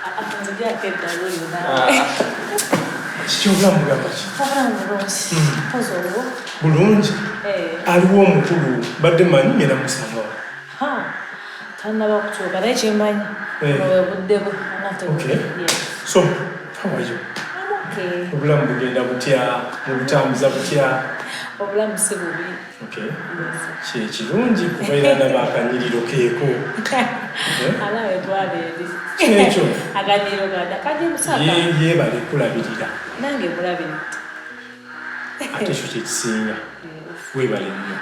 akanzijja kedda lulu nawe. Kikyobulamu gamba ki? Obulamu bulungi. Pozi olwo. Bulungi? Aliwo omukulu badde manyi ngenda musangawo. Tannaba kukyuka naye kyemmanyi olwo buddebo. Okay. So, how are you? I'm okay. Obulamu bugenda butya? Mubutambuza butya? Obulamu si bubi. Okay. Kirungi kubeera n'abakanyiriro keeko. Alawe twaleeri. Kyekyo. Akanyiriro gada kajja musaka. Yeebale kulabirira. Nange mulabire. Ate ekyo kyekisinga. Weebale nnyo.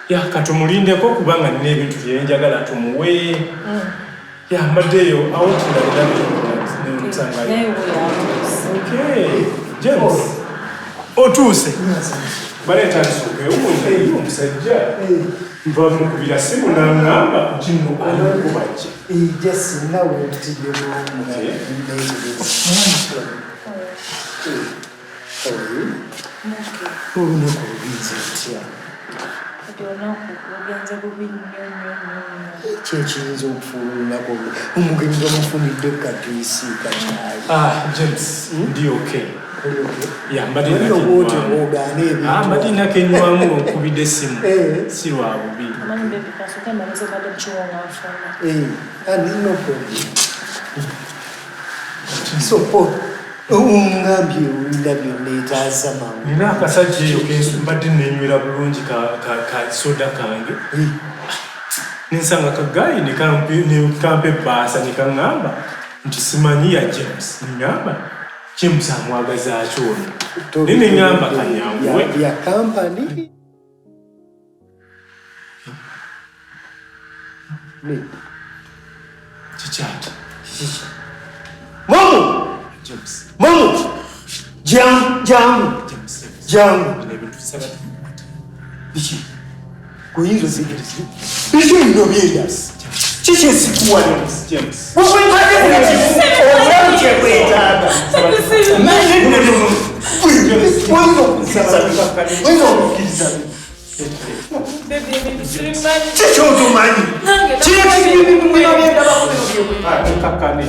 Yeah. Katumulindeko kubanga nina ebintu bye njagala tumuwe. Mbaddeyo awotulabira n'omusangayo. Okay. James. Otuuse. Baleeta nsooke omuntu omusajja. Nva mukubira simu n'aŋŋamba kino alikuba ki. Just now we're together. Olunaku lubize lutya? Kyekiyinza okufuula olunaku omugenyi bamufunidde katuyisi kakyayi. James, ndi okay. Mbadde nakenywamu okubidde essimu si lwa bubi. No problem. So, ongambye owulira byonna etaasa mangu. Nina akasajja eyo mbadde nenywera bulungi ka soda kange. Nensanga kagayi nekampa ebbaasa nekaŋŋamba nti simanyi ya James. Neŋŋamba James amwagaza ki ono. Naye neŋŋamba kanyanguwe. Ya kampani. Kikyaki? Mamu! James. Mamu! Jangu! Biki? Kuyinza osegerezi? Biki bino byenda? Kiki esikuwa James. Obulamu kyekwetaaga. Oyinza okukkiriza. Kiki otumanyi? Kiki bino byenda bakubino byekwetaaga.